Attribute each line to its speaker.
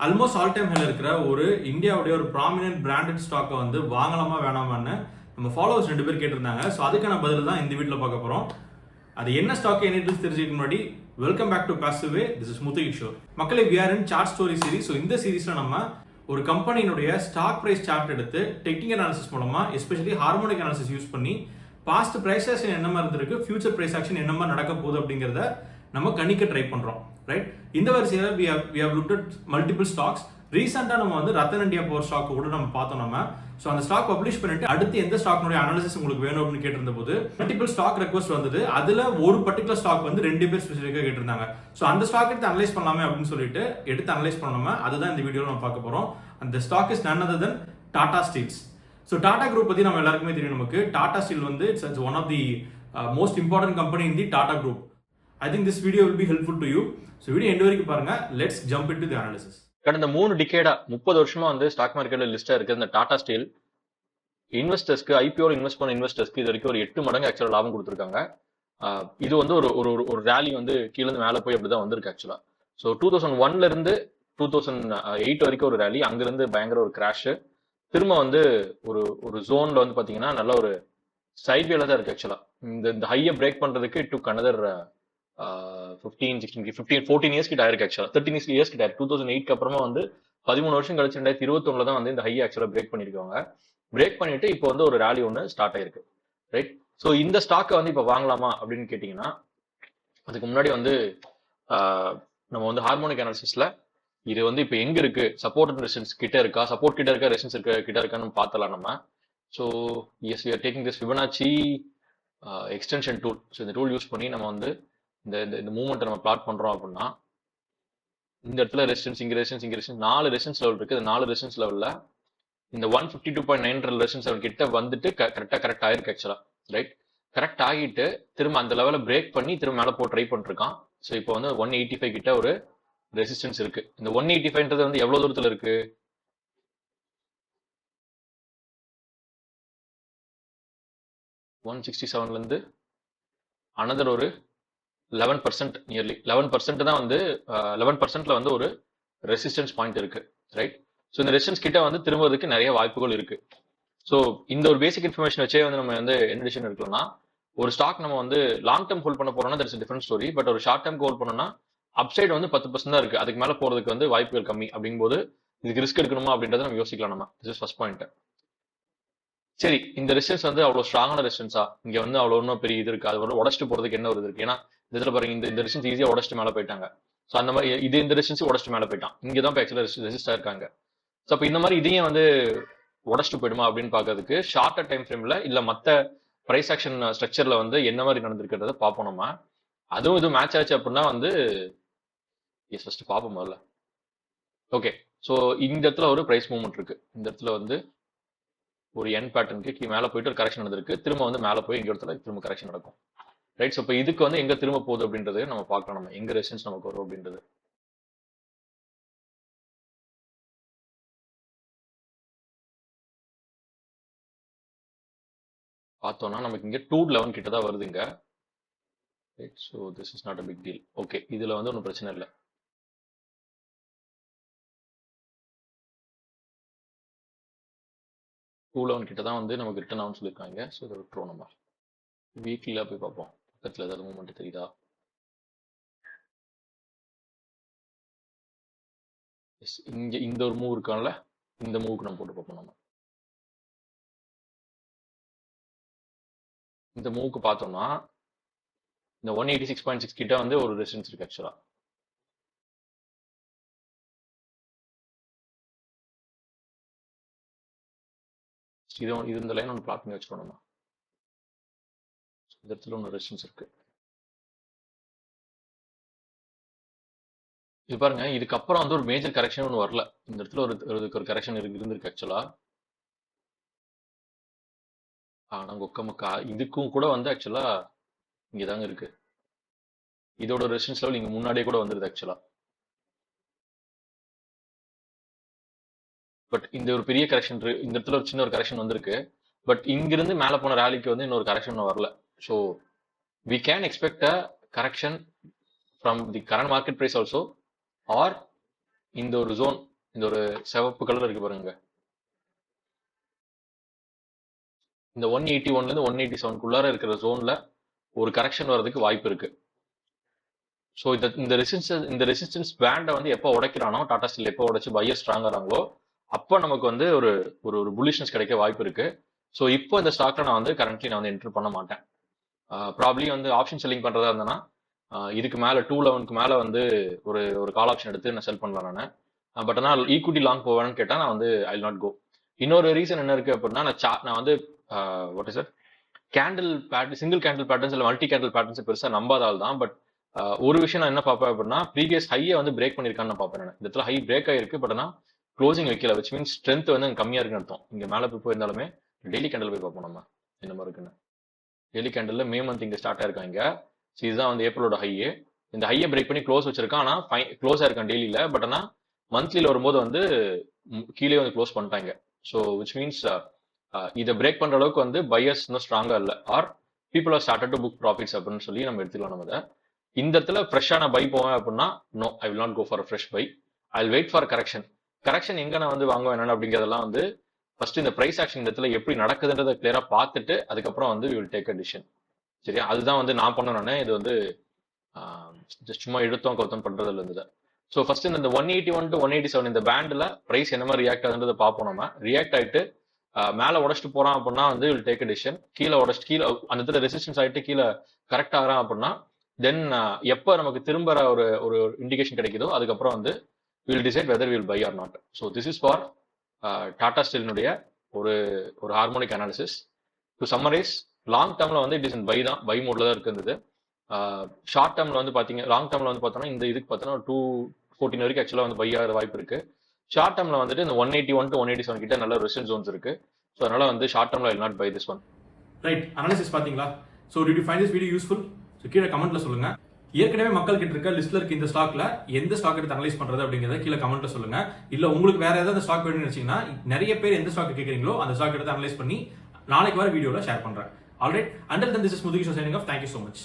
Speaker 1: Almost all time ஹைல இருக்கிற ஒரு இந்தியாவுடைய ஒரு ப்ராமினன்ட் பிராண்டட் ஸ்டாக்கை வந்து வாங்கலாமா வேணாமான்னு நம்ம ஃபாலோவர்ஸ் 2 பேர் கேட்டிருந்தாங்க. ஸோ அதுக்கான பதில் தான் இந்த வீட்டில் பார்க்க போகிறோம். அது என்ன ஸ்டாக் என்ன தெரிஞ்சுக்க முன்னாடி welcome back to passive way. This is Muthu Kishore. மக்களே, we are in chart story series. So இந்த சீரிஸில் நம்ம ஒரு கம்பெனியினுடைய ஸ்டாக் பிரைஸ் சார்ட் எடுத்து டெக்னிக்கல் அனாலிசிஸ் மூலமா எஸ்பெஷலி ஹார்மோனிக் அனாலிசிஸ் யூஸ் பண்ணி பாஸ்ட் பிரைஸ் ஆக்ஷன் என்ன மாதிரி இருந்திருக்கு, ஃபியூச்சர் பிரைஸ் ஆக்ஷன் என்ன மாதிரி நடக்க போகுது அப்படிங்கிறத நம்ம கணிக்க ட்ரை பண்றோம். ரைட், இந்த வரிசையில் we have looked at multiple stocks. ரீசெண்டாக நம்ம வந்து ரத்தன் இந்தியா பவர் ஸ்டாக் கூட நம்ம பார்த்தோம். நம்ம ஸோ அந்த ஸ்டாக் பப்ளிஷ் பண்ணிட்டு அடுத்து எந்த ஸ்டாக்னுடைய அனாலிசிஸ் உங்களுக்கு வேணும் அப்படின்னு கேட்டிருந்த போது மல்டிபிள் ஸ்டாக் ரெக்வஸ்ட் வந்தது. அதுல ஒரு பர்டிகுலர் ஸ்டாக் வந்து 2 பேர் ஸ்பெசிஃபிக்காக கேட்டிருந்தாங்க. ஸோ அந்த ஸ்டாக் எடுத்து அனலைஸ் பண்ணலாமே அப்படின்னு சொல்லிட்டு எடுத்து அனலைஸ் பண்ணாம அதுதான் இந்த வீடியோவில் நம்ம பார்க்க போறோம். அந்த stock is none other than Tata steels. So Tata group பத்தி நம்ம எல்லாருக்குமே தெரியும். நமக்கு டாடா ஸ்டீல் வந்து it's one of the most important company in the Tata group. I think this video will be helpful to you. So video end வரைக்கும் பாருங்க. Let's jump into the analysis.
Speaker 2: கடந்த 3 டிகேடா 30 வருஷமா வந்து ஸ்டாக் மார்க்கெட்ல லிஸ்டா இருக்கு இந்த டாடா ஸ்டீல். இன்வெஸ்டர்ஸ்க்கு ஐபிஓல இன்வெஸ்ட் பண்ண இன்வெஸ்டர்ஸ்க்கு இது வரைக்கும் ஒரு 8 மடங்கு ஆக்சுவலா லாபம் கொடுத்துருக்காங்க. இது வந்து ஒரு ரேலி வந்து கீழே இருந்து மேல போய் அப்படிதான் வந்திருக்கு ஆக்சுவலா. ஸோ 2001ல இருந்து 2008 வரைக்கும் ஒரு ரேலி, அங்கிருந்து பயங்கர ஒரு கிராஷ், திரும்ப வந்து ஒரு ஜோன்ல வந்து பாத்தீங்கன்னா நல்ல ஒரு சைட்வேல தான் இருக்கு ஆக்சுவலா. இந்த ஹையை பிரேக் பண்றதுக்கு இட் டுக் another 14 இயர்ஸ் கிட்ட ஆயிருக்கு ஆக்சுவலா. 13 இயர்ஸ் கிட்ட ஆயிருக்கு. 2008க்கு அப்புறமா வந்து 13 வருஷம் கழிச்சு 2021ல தான் வந்து இந்த ஹை ஆக்சுவலா பிரேக் பண்ணிருக்காங்க. பிரேக் பண்ணிட்டு இப்போ வந்து ஒரு ரேலி ஒன்று ஸ்டார்ட் ஆயிருக்கு. ரைட், ஸோ இந்த ஸ்டாக்கை வந்து இப்போ வாங்கலாமா அப்படின்னு கேட்டீங்கன்னா அதுக்கு முன்னாடி வந்து நம்ம வந்து ஹார்மோனிக் அனாலிசிஸ்ல இது வந்து இப்போ எங்க இருக்கு, சப்போர்ட் அண்ட் ரெசிஸ்டன்ஸ் கிட்ட இருக்கா, சப்போர்ட் கிட்ட இருக்கா, ரெசிஸ்டன்ஸ் கிட்ட இருக்கான்னு நம்ம பார்த்தலாம் நம்ம. So yes, we are taking this Fibonacci extension tool. So இந்த டூல் யூஸ் பண்ணி நம்ம வந்து இந்த மூவ்மெண்ட்டை நம்ம பிளாட் பண்றோம் அப்படின்னா இந்த இடத்துல ரெசிஸ்டன்ஸ், இங்க ரெசிஸ்டன்ஸ், இங்க ரெசிஸ்டன்ஸ், 4 ரெசிஸ்டன்ஸ் லெவல் இருக்கு. இந்த 4 ரெசிஸ்டன்ஸ் லெவல்ல இந்த 152.9 ரெசிஸ்டன்ஸ் லெவல் கிட்ட வந்துட்டு கரெக்ட் ஆயிருக்கு ஆக்சுவலா. ரைட், கரெக்ட் ஆகிட்டு திரும்ப அந்த லெவலை பிரேக் பண்ணி திரும்ப மேல போய் ட்ரை பண்ணிருக்கான். ஸோ இப்போ வந்து 185 கிட்ட ஒரு ரெசிஸ்டன்ஸ் இருக்கு. இந்த 185ன்றது வந்து எவ்வளவு தூரத்துல இருக்கு, $167ல இருந்து அனதர் ஒரு 11%, நியர்லி 11% தான் வந்து 11%ல வந்து ஒரு ரெசிஸ்டன்ஸ் பாயிண்ட் இருக்கு. ரைட், ஸோ இந்த ரெசிஸ்டன்ஸ் கிட்ட வந்து திரும்புவதற்கு நிறைய வாய்ப்புகள் இருக்கு. ஸோ இந்த ஒரு பேசிக் இன்ஃபர்மேஷன் வச்சே வந்து நம்ம வந்து என்ன டிசிஷன் எடுக்கலாம்னா, ஒரு ஸ்டாக் நம்ம வந்து லாங் டேர்ம் ஹோல்ட் பண்ண போறோம்னா தட்ஸ் டிஃபரெண்ட் ஸ்டோரி. பட் ஒரு ஷார்ட் டேர்ம் ஹோல்ட் பண்ணோம்னா அப்சைட் வந்து 10% தான் இருக்கு, அதுக்கு மேல போறதுக்கு வந்து வாய்ப்புகள் கம்மி. அப்படிங்கும்போது இதுக்கு ரிஸ்க் எடுக்கணுமா அப்படின்றத நம்ம யோசிக்கலாம் நம்ம. This is first point. சரி, இந்த ரெசிஸ்டன்ஸ் வந்து அவ்வளவு ஸ்ட்ராங்கான ரெசிஸ்டன்ஸா, இங்க வந்து அவ்வளவு இன்னும் பெரிய இது இருக்கு, அது வந்து உடச்சிட்டு போறதுக்கு என்ன ஒரு இது இருக்கு. ஏன்னா இந்த இடத்துல பாருங்க, இந்த ரெசிஸ்டன்ஸ் ஈஸியா உடச்சிட்டு மேல போயிட்டாங்க. ஸோ அந்த மாதிரி இந்த ரெசிஸ்டன்ஸ் உடச்சிட்டு மேல போயிட்டான், இங்க தான் ஆக்சுவலா ரெசிஸ்டா இருக்காங்க. ஸோ அப்ப இந்த மாதிரி இதையும் வந்து உடச்சிட்டு போயிடுமா அப்படின்னு பாக்குறதுக்கு ஷார்ட்டர் டைம் ஃப்ரேம்ல இல்ல மத்த பிரைஸ் ஆக்ஷன் ஸ்ட்ரக்சர்ல வந்து என்ன மாதிரி நடந்திருக்கிறத பார்ப்போம் நம்ம. அதுவும் இது மேட்ச் ஆச்சு அப்படின்னா வந்து எஸ் ஃபர்ஸ்ட் பார்ப்போம் முதல்ல. ஓகே, ஸோ இந்த இடத்துல ஒரு பிரைஸ் மூவ்மெண்ட் இருக்கு. இந்த இடத்துல வந்து ஒரு என் பேட்டர்னுக்கு மேல போயிட்டு ஒரு கரெக்ஷன் நடந்திருக்கு, திரும்ப வந்து மேல போய் எங்க இடத்துல திரும்ப கரெக்ஷன் நடக்கும். ரைட், ஸோ இப்போ இதுக்கு வந்து எங்க திரும்ப போகுது அப்படின்றது நம்ம பார்க்கலாம். நம்ம எங்க ரெசிஸ்டன்ஸ் நமக்கு வரும் அப்படின்றது பார்த்தோம்னா நமக்கு இங்க 211 கிட்ட தான் வருதுங்க. Right, so this is not a big deal. Okay, இதுல வந்து ஒன்றும் பிரச்சனை இல்லை. கிட்ட தான் வந்து நமக்கு ரிட்டர்ன் ஆகும்னு சொல்லியிருக்காங்க. ஸோ இதை விட்டுருவோம் நம்ம. வீக்லியா போய் பார்ப்போம், பக்கத்துல ஏதாவது மூவ்மெண்ட் தெரியுதா. இங்க இந்த ஒரு மூவ் இருக்கான்ல, இந்த மூவுக்கு நம்ம போட்டு பார்ப்போம் நம்ம. இந்த மூவுக்கு பார்த்தோம்னா இந்த 186.6 கிட்ட வந்து ஒரு ரெசிஸ்டன்ஸ் இருக்கு ஆக்சுவலா. இது இந்த லைன் ஒன்று பிளாட் பண்ணி வச்சுக்கணும் நம்ம. இந்த இடத்துல ஒன்று ரெசிஸ்டன்ஸ் இருக்கு. இது பாருங்க, இதுக்கப்புறம் வந்து ஒரு மேஜர் கரெக்ஷன் ஒன்று வரல. இந்த இடத்துல ஒரு கரெக்ஷன் இருந்திருக்கு ஆக்சுவலா. ஆனா கொக்கமக்கா இதுக்கும் கூட வந்து ஆக்சுவலா இங்கதாங்க இருக்கு. இதோட ரெசிஸ்டன்ஸ் லெவல் இங்க முன்னாடியே கூட வந்துருது ஆக்சுவலா. பட் இந்த ஒரு பெரிய கரெக்ஷன், இந்த இடத்துல ஒரு சின்ன ஒரு கரெக்ஷன் வந்திருக்கு. பட் இங்கிருந்து மேல போன ரேலிக்கு வந்து இன்னொரு கரெக்ஷன் வரல. So we can expect a correction from the current market price also, or இந்த ஒரு ஜோன் இந்த ஒரு சிவப்பு கலர் இருக்கு பாருங்க, இந்த 181ல இருந்து 187க்குள்ளார இருக்கிற ஜோன்ல ஒரு கரெக்ஷன் வர்றதுக்கு வாய்ப்பு இருக்கு. ஸோ இந்த ரெசிஸ்டன்ஸ் பேண்டை வந்து எப்போ உடைக்கிறானோ, டாடா ஸ்டீல் எப்போ உடைச்சு பையர் ஸ்ட்ராங் ஆகிறாங்களோ அப்போ நமக்கு வந்து ஒரு ஒரு புல்லிஷ்னஸ் கிடைக்க வாய்ப்பு இருக்கு. ஸோ இப்போ இந்த ஸ்டாக்ல நான் வந்து கரண்ட்லி நான் வந்து என்டர் பண்ண மாட்டேன். ப்ராப்ளி வந்து ஆப்ஷன் செல்லிங் பண்றதா இருந்தேன்னா இதுக்கு மேல 211க்கு மேல வந்து ஒரு ஒரு கால் ஆப்ஷன் எடுத்து நான் செல் பண்ணலாம் நான். பட் ஆனால் ஈக்விட்டி லாங் போவேன்னு கேட்டா நான் வந்து ஐ வில் நாட் கோ. இன்னொரு ரீசன் என்ன இருக்கு அப்படின்னா, நான் வந்து what is it candle pattern, single candle patterns இல்லை மல்டி கேண்டில் பேட்டர்ன்ஸ் பெருசா நம்பாதால் தான். பட் ஒரு விஷயம் நான் என்ன பார்ப்பேன் அப்படின்னா, ப்ரீவியஸ் ஹையை வந்து பிரேக் பண்ணிருக்கான்னு நான் பார்ப்பேன். இந்த இடத்துல ஹை பிரேக் ஆயிருக்கு, பட் ஆனால் க்ளோசிங் வைக்கல, விச் மீன்ஸ் ஸ்ட்ரென்த் வந்து கம்மியா இருக்குன்னு அர்த்தம். இங்க மேல போய் போயிருந்தாலுமே டெய்லி கேண்டில் போய் பார்ப்போம் நம்ம என்ன மாதிரி இருக்குன்னு. டெய்லி கேண்டில் மே மந்த் இங்க ஸ்டார்ட் ஆயிருக்காங்க. ஸோ இதுதான் வந்து ஏப்ரலோட ஹையே. இந்த ஹையை பிரேக் பண்ணி க்ளோஸ் வச்சிருக்கான், ஆனா க்ளோஸ் ஆயிருக்கான் டெய்லியில. பட் ஆனால் மந்த்லியில் வரும்போது வந்து கீழே வந்து க்ளோஸ் பண்ணிட்டாங்க. ஸோ விச் மீன்ஸ் இதை பிரேக் பண்ற அளவுக்கு வந்து பையர்ஸ் இன்னும் ஸ்ட்ராங்கா இல்லை, or people are started to book profits அப்படின்னு சொல்லி நம்ம எடுத்துக்கலாம். நம்ம அதை இந்த இடத்துல ஃப்ரெஷ்ஷான பை போவேன் அப்படின்னா no, I will not go for fresh buy. I will wait for correction. Correction எங்க நான் வந்து வாங்குவேன் என்னன்னு அப்படிங்கிறதெல்லாம் வந்து ஃபர்ஸ்ட் இந்த பிரைஸ் ஆக்ஷன் இந்த இடத்துல எப்படி நடக்குதுன்றதை கிளியரா பார்த்துட்டு அதுக்கப்புறம் வந்து வில் டேக் அ டிசிஷன். சரியா, அதுதான் வந்து நான் பண்ணேன். இது வந்து ஜஸ்ட் சும்மா எடுத்தோம் கவுத்தம் பண்றதுல இருந்தது. ஸோ ஃபர்ஸ்ட் இந்த 181 to 187 இந்த பேண்ட்ல பிரைஸ் என்ன மாதிரி ரியாக்ட் ஆகுதுன்றதை பார்ப்போம். நம்ம ரியாக்ட் ஆயிட்டு மேல உடச்சிட்டு போறான் அப்படின்னா வந்து வில் டேக் அ டிசிஷன். கீழே உடச்சிட்டு கீழே அந்த இடத்துல ரெசிஸ்டன்ஸ் ஆயிட்டு கீழே கரெக்ட் ஆகிறான் அப்படின்னா தென் எப்போ நமக்கு திரும்ப ஒரு ஒரு இண்டிகேஷன் கிடைக்குதோ அதுக்கப்புறம் வந்து will decide whether will buy or not. So this is for Tata ஸ்டீலினுடைய ஒரு ஒரு harmonic analysis. To summarise, long டேர்ம்ல வந்து இட் இஸ் இன் பை தான், பை மோட்ல தான் இருக்குது. ஷார்ட் டேர்ம்ல வந்து பாத்தீங்க, லாங் டேர்ம்ல வந்து பார்த்தோம்னா இந்த இதுக்கு பார்த்தோன்னா 214 வரைக்கும் ஆக்சுவலாக வந்து பை ஆகிற வாய்ப்பு இருக்கு. ஷார்ட் டேர்ம்ல வந்துட்டு இந்த 181 to 187 கிட்ட நல்ல ரெசிஸ்டன்ஸ் ஜோன்ஸ் இருக்கு. ஸோ அதனால வந்து ஷார்ட் டேர்ம்ல will not buy this one.
Speaker 1: Right, analysis பாத்தீங்களா? So did you find this video useful? So கீழே கமெண்ட்ல சொல்லுங்க. ஏற்கனவே மக்கள் கிட்ட இருக்க லிஸ்ட்ல இருக்க இந்த ஸ்டாக்ல எந்த ஸ்டாக் எடுத்து அனலைஸ் பண்றது அப்படிங்கறத கீழே கமெண்ட்ல சொல்லுங்க. இல்ல உங்களுக்கு வேற ஏதாவது ஸ்டாக் வேணும்னு நினைச்சீங்கன்னா நிறைய பேர் எந்த ஸ்டாக் கேட்கறீங்களோ அந்த ஸ்டாக் எடுத்து அனலைஸ் பண்ணி நாளைக்கு வர வீடியோல ஷேர் பண்றேன். Alright, and then this is Muthukishore signing off. Thank you so much.